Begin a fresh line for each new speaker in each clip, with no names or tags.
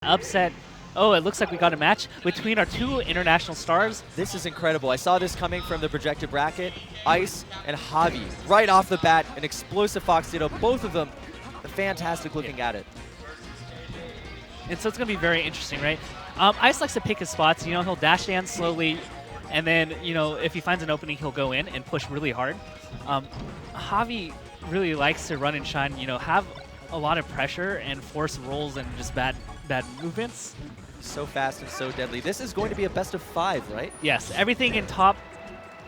upset. Oh, it looks like we got a match between our two international stars.
This is incredible. I saw this coming from the projected bracket. Ice and Javi, right off the bat, an explosive Fox Ditto. Both of them, fantastic looking at it.
And so it's going to be very interesting, right? Ice likes to pick his spots. You know, he'll dash dance slowly, and then, you know, if he finds an opening, he'll go in and push really hard. Javi really likes to run and shine, you know, have a lot of pressure and force rolls and just bad movements.
So fast and so deadly. This is going to be a best of 5, right?
Yes, everything in top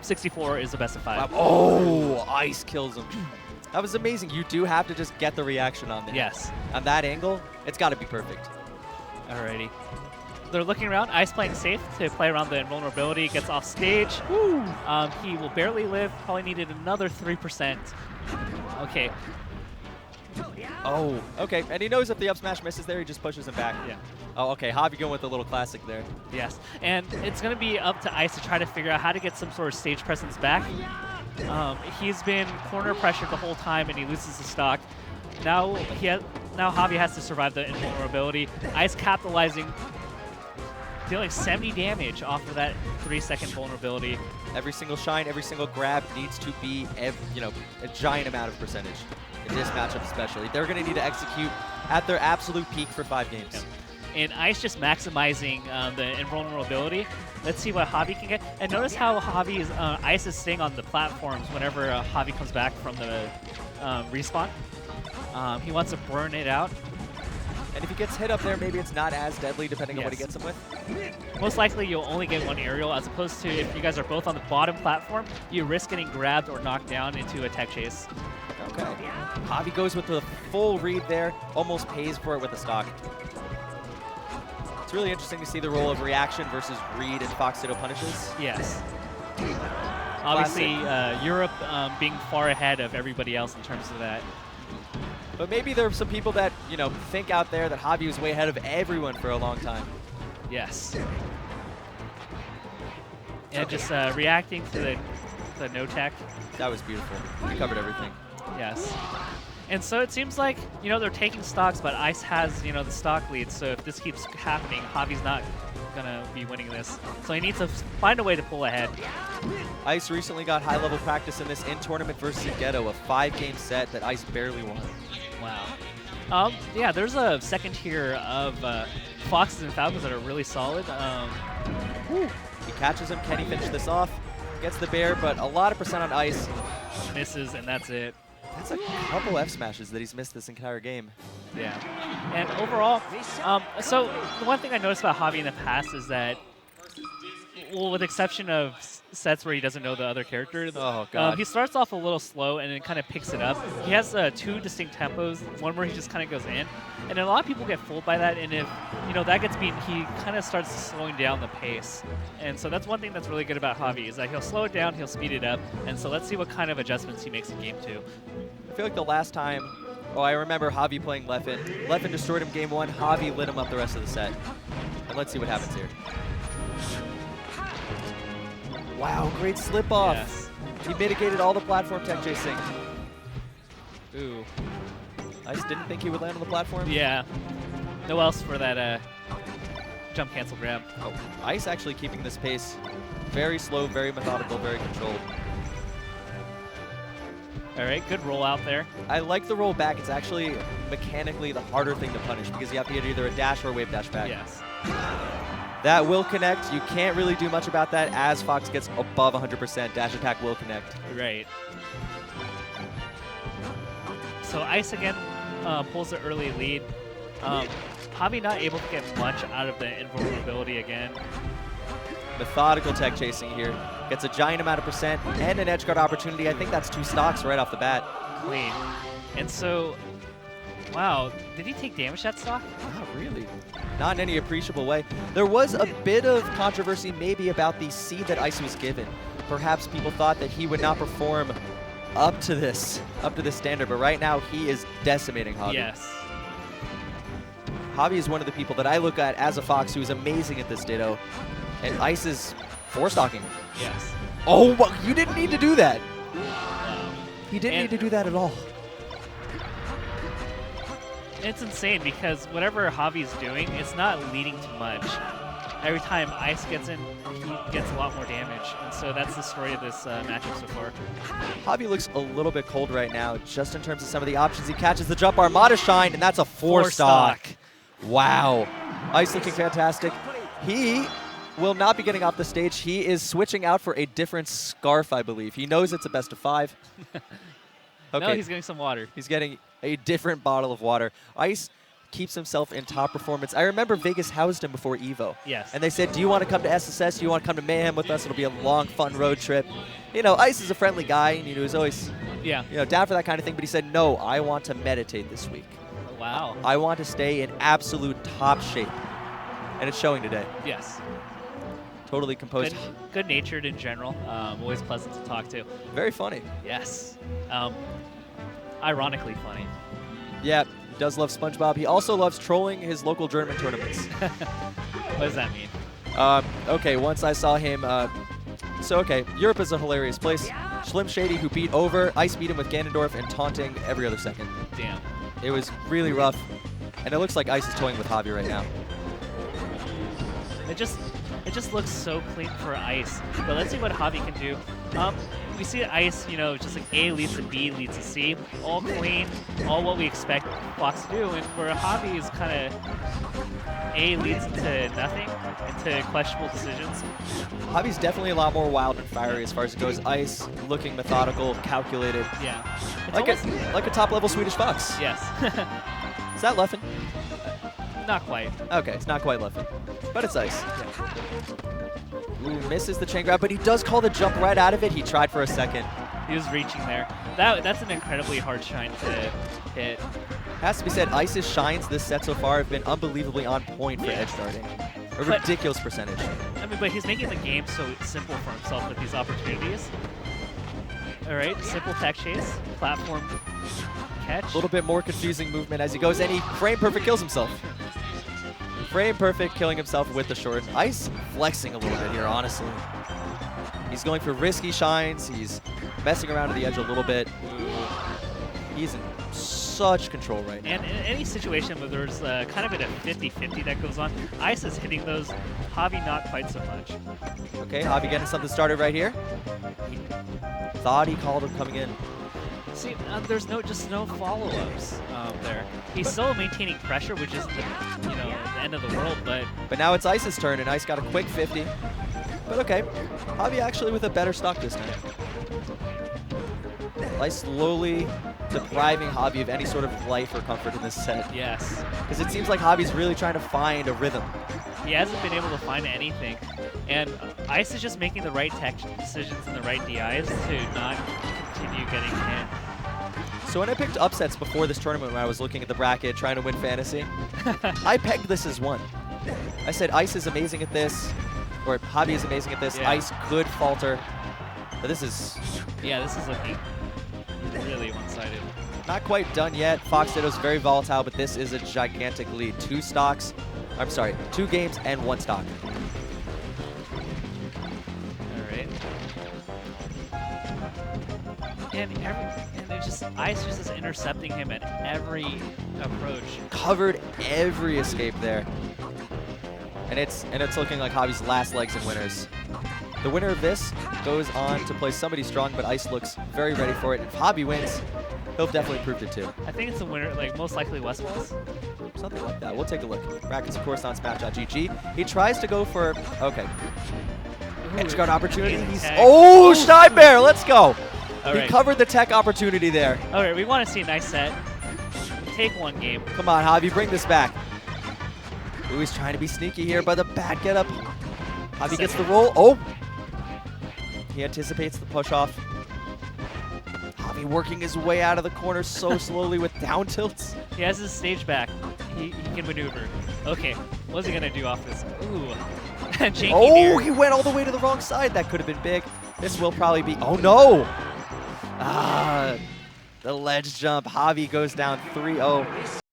64 is a best of 5.
Wow. Oh, Ice kills him. That was amazing. You do have to just get the reaction on there.
Yes.
On that angle, it's got to be perfect.
Alrighty. They're looking around. Ice playing safe to play around the invulnerability. Gets off stage. Woo! He will barely live. Probably needed another 3%. Okay.
Oh, okay. And he knows if the up smash misses there, he just pushes him back.
Yeah.
Oh, okay. Javi going with a little classic there.
Yes. And it's going to be up to Ice to try to figure out how to get some sort of stage presence back. He's been corner pressured the whole time, and he loses the stock. Now Javi has to survive the invulnerability. Ice capitalizing, dealing 70 damage off of that 3-second vulnerability.
Every single shine, every single grab needs to be, you know, a giant amount of percentage. In this matchup especially. They're going to need to execute at their absolute peak for 5 games.
Yep. And Ice just maximizing the invulnerability. Let's see what Javi can get. And notice how Ice is staying on the platforms whenever Javi comes back from the respawn. He wants to burn it out.
And if he gets hit up there, maybe it's not as deadly depending on what he gets him with.
Most likely you'll only get one aerial, as opposed to if you guys are both on the bottom platform, you risk getting grabbed or knocked down into a tech chase.
Okay. Javi goes with the full read there, almost pays for it with the stock. It's really interesting to see the role of reaction versus read in Fox Ditto punishes.
Yes. Obviously, Europe being far ahead of everybody else in terms of that.
But maybe there are some people that, you know, think out there that Javi was way ahead of everyone for a long time.
Yes. And just reacting to the no tech.
That was beautiful. He covered everything.
Yes. And so it seems like, you know, they're taking stocks, but Ice has, you know, the stock lead. So if this keeps happening, Javi's not going to be winning this. So he needs to find a way to pull ahead.
Ice recently got high-level practice in this in-tournament versus Ghetto, a 5-game set that Ice barely won.
Wow. Yeah, there's a second tier of Foxes and Falcons that are really solid.
He catches him. Can he finish this off? Gets the bear, but a lot of percent on Ice.
Misses, and that's it.
That's a couple F smashes that he's missed this entire game.
Yeah. And overall, so the one thing I noticed about Javi in the past is that, well, with the exception of sets where he doesn't know the other character,
oh, God.
He starts off a little slow and then kind of picks it up. He has 2 distinct tempos, one where he just kind of goes in. And a lot of people get fooled by that, and if, you know, that gets beaten, he kind of starts slowing down the pace. And so that's one thing that's really good about Javi, is that he'll slow it down, he'll speed it up, and so let's see what kind of adjustments he makes in game 2.
I feel like the last time, I remember Javi playing Leffen. Leffen destroyed him game 1, Javi lit him up the rest of the set. And let's see what happens here. Wow, great slip off.
Yes.
He mitigated all the platform tech chasing.
Ooh.
Ice didn't think he would land on the platform.
Yeah. No else for that jump cancel grab.
Oh, Ice actually keeping this pace very slow, very methodical, very controlled.
All right, good roll out there.
I like the roll back. It's actually mechanically the harder thing to punish because you have to get either a dash or a wave dash back.
Yes.
That will connect. You can't really do much about that as Fox gets above 100%. Dash attack will connect.
Right. So Ice again pulls the early lead. Javi not able to get much out of the invulnerability again.
Methodical tech chasing here. Gets a giant amount of percent and an edge guard opportunity. I think that's 2 stocks right off the bat.
Clean. And so, wow, did he take damage that stock?
Not really. Not in any appreciable way. There was a bit of controversy maybe about the seed that Ice was given. Perhaps people thought that he would not perform up to this standard, but right now he is decimating Javi.
Yes.
Javi is one of the people that I look at as a Fox who is amazing at this Ditto, and Ice is 4-stocking him.
Yes.
Oh, you didn't need to do that. He didn't
And
need to do that at all.
It's insane because whatever Javi's doing, it's not leading to much. Every time Ice gets in, he gets a lot more damage. And so that's the story of this matchup so far.
Javi looks a little bit cold right now, just in terms of some of the options. He catches the jump Armada Shine, and that's a 4-stock. Wow. Ice looking fantastic. He will not be getting off the stage. He is switching out for a different scarf, I believe. He knows it's a best of 5. Okay.
No, he's getting some water.
He's getting a different bottle of water. Ice keeps himself in top performance. I remember Vegas housed him before EVO.
Yes.
And they said, do you want to come to SSS? Do you want to come to Mayhem with us? It'll be a long, fun road trip. You know, Ice is a friendly guy, and he was always down for that kind of thing. But he said, no, I want to meditate this week.
Wow.
I want to stay in absolute top shape. And it's showing today.
Yes.
Totally composed.
Good-natured in general. Always pleasant to talk to.
Very funny.
Yes. Ironically funny.
Yeah, he does love SpongeBob. He also loves trolling his local German tournaments.
What does that mean?
Okay, once I saw him. Europe is a hilarious place. Slim Shady, who beat over, Ice beat him with Ganondorf and taunting every other second.
Damn.
It was really rough. And it looks like Ice is toying with Javi right now.
It just looks so clean for Ice. But let's see what Javi can do. We see Ice, just like A leads to B leads to C. All clean, all what we expect Fox to do. And where Javi is kind of A leads into nothing, into questionable decisions.
Javi's definitely a lot more wild and fiery as far as it goes. Ice looking methodical, calculated.
Yeah.
Like a top-level Swedish Fox.
Yes.
Is that Leffen?
Not quite.
Okay, it's not quite Leffen. But it's Ice. Ooh, misses the chain grab, but he does call the jump right out of it. He tried for a second.
He was reaching there. That's an incredibly hard shine to hit.
Has to be said, Ice's shines this set so far have been unbelievably on point for edge darting. A ridiculous percentage.
I mean, but he's making the game so simple for himself with these opportunities. All right, simple tech chase, platform catch.
A little bit more confusing movement as he goes, and he frame perfect kills himself. Frame perfect, killing himself with the short. Ice flexing a little bit here, honestly. He's going for risky shines. He's messing around to the edge a little bit. He's in such control right now.
And in any situation where there's kind of a 50-50 that goes on, Ice is hitting those, Javi not quite so much.
Okay, Javi getting something started right here. He thought he called him coming in.
See, there's no follow-ups there. He's still maintaining pressure, which isn't the end of the world,
But now it's Ice's turn, and Ice got a quick 50. But okay, Javi actually with a better stock this time. Ice slowly depriving Javi of any sort of life or comfort in this set.
Yes.
Because it seems like Javi's really trying to find a rhythm.
He hasn't been able to find anything. And Ice is just making the right tech decisions and the right DIs to not continue getting hit.
So when I picked upsets before this tournament, when I was looking at the bracket, trying to win fantasy, I pegged this as one. I said Ice is amazing at this, or Javi is amazing at this.
Yeah.
Ice could falter. But this is...
Yeah, this is looking really one-sided.
Not quite done yet. Fox Ditto's very volatile, but this is a gigantic lead. 2 stocks. I'm sorry, 2 games and 1 stock.
All right. And it's just Ice just is intercepting him at every approach.
Covered every escape there. And it's looking like Javi's last legs and winners. The winner of this goes on to play somebody strong, but Ice looks very ready for it. If Javi wins, he'll definitely prove it too.
I think it's the winner, like most likely Westwalls.
Something like that. We'll take a look. Brackets, of course, on SmackDown.GG. He tries to go for, okay. Edge guard opportunity. Oh, Steinbear, let's go. He covered the tech opportunity there.
All right, we want to see a nice set. Take 1 game.
Come on, Javi, bring this back. Ooh, he's trying to be sneaky here, but the bad get up. Javi gets the roll. Oh. He anticipates the push off. Javi working his way out of the corner so slowly with down tilts.
He has his stage back. He can maneuver. Okay, what's he going to do off this? Ooh.
Oh, he went all the way to the wrong side. That could have been big. This will probably be, oh no. Ah, the ledge jump. Javi goes down 3-0.